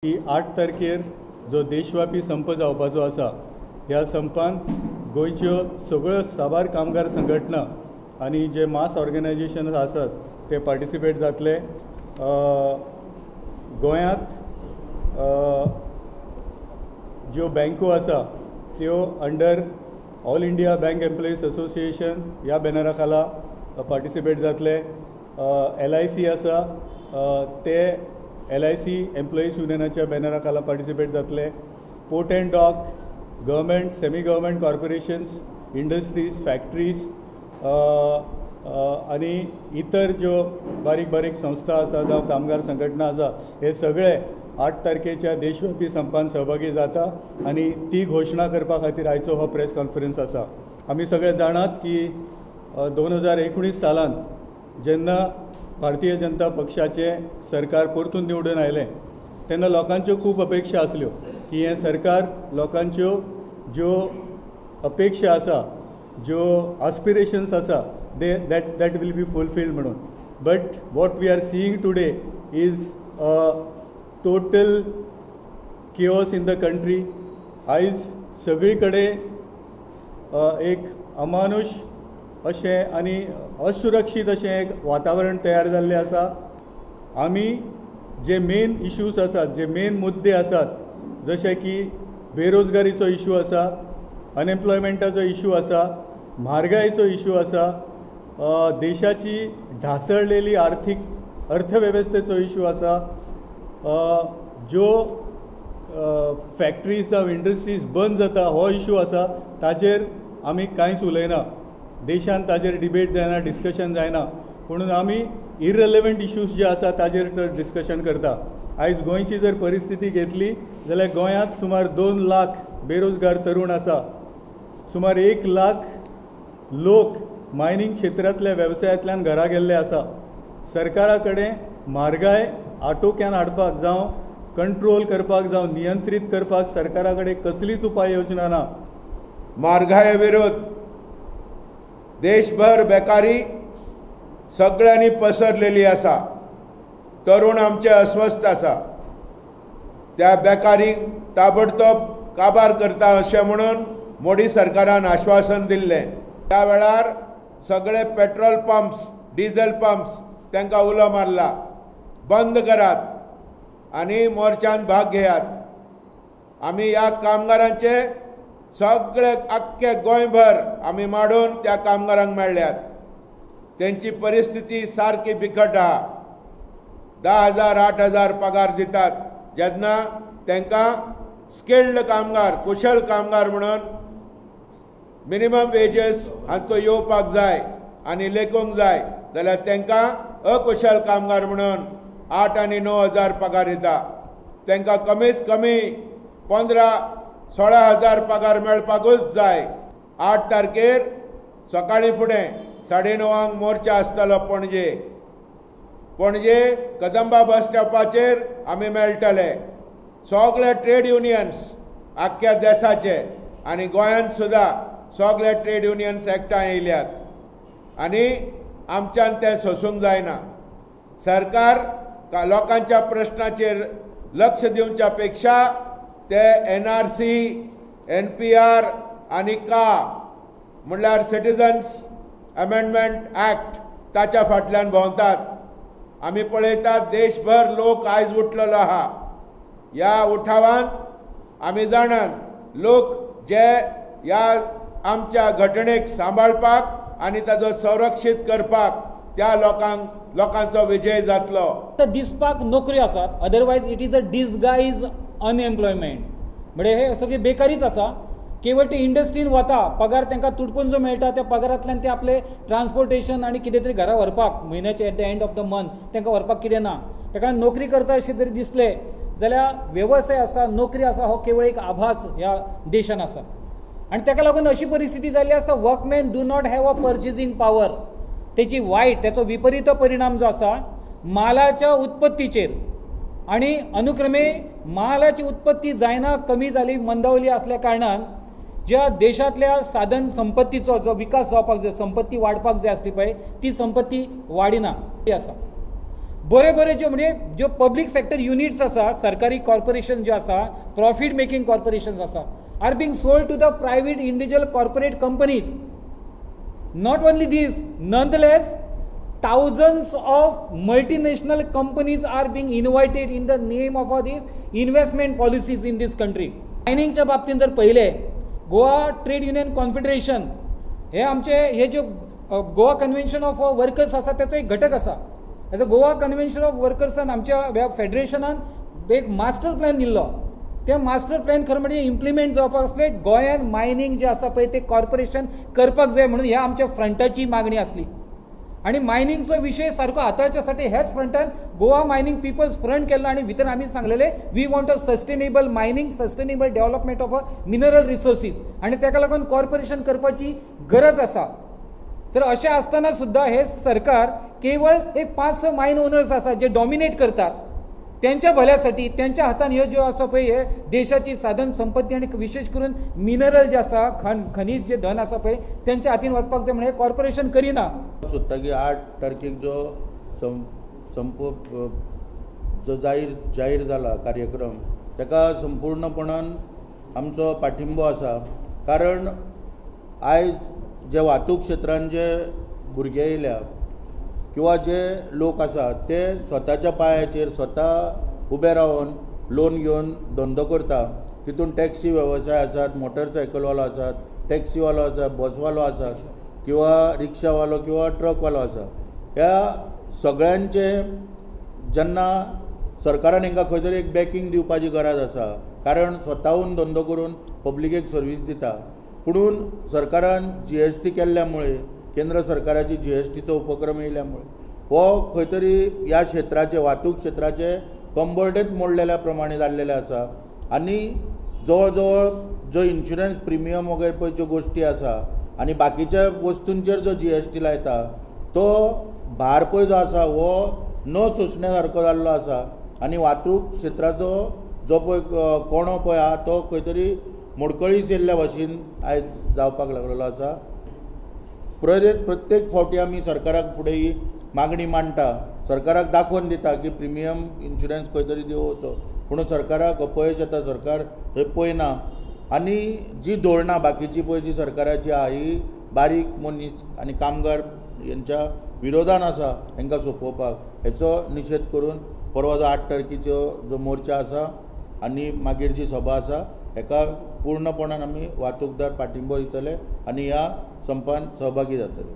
की 8 तारखेर जो देशव्यापी संप जावपाचो आसा ह्या संपान गोंयच्यो सगळ्यो साबार कामगार संघटना आनी जे मास ऑर्गनायजेशन्स आसात ते पार्टिसिपेट जातले। गोंयांत ज्यो बँको आसा त्यो under all India bank employees association ह्या बॅनरा खाला पार्टिसिपेट जातले। LIC आसा ते LIC एम्प्लॉईज युनियनाच्या बॅनरा खाला पार्टिसिपेट जातले। Port and dock, government, semi government corporations, industries, factories आनी इतर ज्यो बारीक बारीक संस्था आसा जावं कामगार संघटना आसा हे सगळे 8 तारखेच्या देशव्यापी संपान सहभागी जाता आनी ती घोशणा करपा खातीर आयचो हो प्रेस कॉन्फरन्स आसा। आमी सगळे जाणात की 2019 सालान जेन्ना भारतीय जनता पक्षाचे सरकार परतून निवडून आयलें तेन्ना लोकांच्यो खूब अपेक्षा आसल्यो की हें सरकार लोकांच्यो ज्यो अपेक्षा आसा, ज्यो आस्पिरेशन्स आसा that will be fulfilled म्हणून। But what we are seeing today is a total chaos in the country। आयज सगळी कडेन एक अमानुष अशें आनी असुरक्षीत अशें एक वातावरण तयार जाल्लें आसा। आमी जे मेन इश्यूज आसात, जे मेन मुद्दे आसात, जशे की बेरोजगारीचो इश्यू आसा, अनएम्प्लॉयमेंटाचो इश्यू आसा, म्हारगायेचो इश्यू आसा, देशाची ढासळलेली अर्थवेवस्थेचो इश्यू आसा, ज्यो फॅक्टरीज जावं इंडस्ट्रीज बंद जाता हो इश्यू आसा, ताजेर आमी कांयच उलयना। देशांत ताजेर डिबेट जायना, डिस्कशन जायना, म्हणून आमी इररेलेवंट इश्यूज जे आसा ताजेर तर डिस्कशन करता। आयज गोंयची जर परिस्थिती घेतली जाल्यार गोंयांत सुमार 2 लाख बेरोजगार तरुण आसा, सुमार 1 लाख लोक मायनिंग क्षेत्रांतल्या वेवसायांतल्यान घरा गेल्ले आसा। सरकारा कडेन म्हारगाय आटोक्यान हाडपाक जावं कंट्रोल करपाक जावं नियंत्रीत करपाक सरकारा कडेन कसलीच उपाय योजना ना। म्हारगाये विरोध देशभर बेकारी सगळ्यांनी पसरलेली आसा। तरुण आमचे अस्वस्थ आसा, त्या बेकारीक ताबडतोब काबार करता अशें म्हणून मोदी सरकारान आश्वासन दिल्लें। त्या वेळार सगळे पेट्रोल पंप्स, डिझेल पंप्स तांकां उलो मारला, बंद करात आनी मोर्चान भाग घेयात। आमी ह्या कामगारांचे सगळे आख्खे गोंयभर आमी माडून त्या कामगारांक मेळ्ळ्यात। त्यांची परिस्थिती सारकी बिकट आहा। 10,000 8,000 पगार दितात जेन्ना तांकां स्किल्ड कामगार, कुशल कामगार म्हणून मिनिमम वेजेस हांचो येवपाक जाय आनी लेखूंक जाय जाल्यार तांकां अकुशल कामगार म्हणून 8 आनी 9,000 पगार दिता। तांकां कमीत कमी 15-16,000 पगार मेळपाकूच जाय। 8 तारखेर सकाळी फुडें 9:30 मोर्चा आसतलो पणजे कदंबा बस स्टॉपाचेर आमी मेळटले। सगळे ट्रेड युनियन्स आख्ख्या देशाचे आनी गोंयांत सुद्धा सगळे ट्रेड युनियन्स एकठांय येयल्यात आनी आमच्यान तें सोसूंक जायना। सरकार लोकांच्या प्रश्नाचेर लक्ष दिवच्या पेक्षा ते NRC, NPR आनी म्हणल्यार सिटिझन्स अमेंडमेंट ॲक्ट ताच्या फाटल्यान भोंवतात। आमी पळयतात देशभर लोक आयज उठलेलो आहा। ह्या उठावान आमी जाणात लोक जे ह्या आमच्या घटनेक सांबाळपाक आनी ताचो संरक्षीत करपाक त्या लोकांचो विजय जातलो। दिसपाक नोकऱ्यो आसात, otherwise it is a disguise unemployment, म्हणजे हे सगळे बेकारीच आसा। केवळ ते इंडस्ट्रीन वता, पगार तांकां तुटपून जो मेळटा त्या पगारांतल्यान ते आपले ट्रान्सपोर्टेशन आनी कितें तरी घरा व्हरपाक म्हयन्याचे at the end of the month तांकां व्हरपाक कितें ना। ताका नोकरी करता अशें जरी दिसलें जाल्यार वेवसाय आसा, नोकरी आसा हो केवळ एक आभास ह्या देशान आसा। आनी ताका लागून अशी परिस्थिती जाल्ली आसा, workman do not have a purchasing power. तेची वायट, त्याचो विपरीत परिणाम जो आसा मालाच्या उत्पत्तीचेर आनी अनुक्रमे मालाची उत्पत्ती जायना, कमी जाली, मंदावली असल्या कारणान ज्या देशातल्या साधन संपत्तीचो जो विकास जावपाक जाय, संपत्ती वाडपाक जाय आसली पळय ती संपत्ती वाडिना आसा। बरे बरे ज्यो पब्लीक सेक्टर युनिट्स आसा, सरकारी कॉर्पोरेशन ज्यो आसा, प्रॉफिट मेकिंग कॉर्पोरेशन्स आसा, are being sold to the private individual corporate companies. Not only this, nonetheless, thousands of multinational companies are being invited in the name of all these investment policies in this country. मायनिंगच्या बाबतीत जर पहिले, Goa trade union confederation हे जो Goa convention of workers आसा त्याचो एक घटक आसा. As a Goa convention of वर्कर्सान आमच्या फेडरेशनान एक मास्टर प्लॅन दिल्लो. त्या मास्टर प्लॅन खरं म्हणजे इम्प्लिमेंट जावपाक आसले. गोंयांत मायनिंग जे आसा पळय ते कॉर्पोरेशन करपाक जाय म्हणून ह्या आमच्या फ्रंटाची मागणी आसली. आणि मायनिंगचो विशय सारको हाताळच्या साठी हेच फ्रंटान गोवा मायनिंग पीपल्स फ्रंट केल्लो आणि भितर आमी सांगलेले we want a sustainable mining, sustainable development of a mineral resources, आणि ताका लागून कॉर्पोरेशन करपाची गरज आसा. तर अशें आसतना सुद्दां हे सरकार केवळ एक 5-6 मायन ओनर्स आसा जे डॉमिनेट करतात, त्यांच्या भल्यासाठी त्यांच्या हातान ह्यो ज्यो आसा पळय हे देशाची साधन संपत्ती आणि विशेष करून मिनरल जे आसा, खनिज जे धन आसा पळय त्यांच्या हातीन वचपाक जाय म्हणून हे कॉर्पोरेशन करिना. सोदता की 8 तारखेक जो जो जाहीर जाला कार्यक्रम ताका संपूर्णपणान आमचो पाठिंबो आसा. कारण आयज जे वाहतूक क्षेत्रांत जे भुरगे येयल्या किंवा जे लोक आसात ते स्वताच्या पांयाचेर स्वता उबे रावन लोन घेवन धंदो करता. तितून टॅक्सी वेवसाय आसात, मोटरसायकलवालो आसात, टॅक्सीवालो आसा, बसवालो आसा किंवा रिक्षावालो किंवा ट्रकवालो आसा. ह्या सगळ्यांचे जेन्ना सरकारान हांकां खंय तरी एक बॅकींग दिवपाची गरज आसा, कारण स्वताहून धंदो करून पब्लिकेक सर्वीस दिता. पुणून सरकारान GST केल्ल्यामुळे, केंद्र सरकाराची GSTचो उपक्रम येयल्यामुळे हो खंय तरी ह्या क्षेत्राचे, वाहतूक क्षेत्राचे कंबरडेच मोडलेल्या प्रमाणे जाल्लेले आसा. आनी जवळ जवळ जो इन्शुरन्स प्रिमियम वगैरे पळय ज्यो गोश्टी आसा आनी बाकीच्या वस्तूंचेर जो GST लायता तो भार पळय जो आसा हो न सोंसण्या सारको जाल्लो आसा. आनी वाहतूक क्षेत्राचो जो पळय कोणो पळय आहा तो खंय तरी मोडकळीस येयल्ल्या भाशेन आयज जावपाक लागलेलो आसा. प्रत्येक फावटी आमी सरकाराक फुडें ही मागणी मांडटा, सरकाराक दाखोवन दिता की प्रिमियम इन्शुरन्स खंय तरी दिवचो, पूण सरकाराक अपयश येता, सरकार थंय पळयना. आनी जी धोरणां बाकीची पळय जी सरकाराची आहा ही बारीक मनीस आनी कामगार यांच्या विरोधान आसा तांकां सोंपोवपाक. हेचो निशेध करून परवा जो 8 तारखेचो जो मोर्चा आसा आनी मागीर जी सभा आसा हेका पूर्णपणान आमी वाहतूकदार पाठिंबो दितले आनी ह्या संपान सहभागी जातले.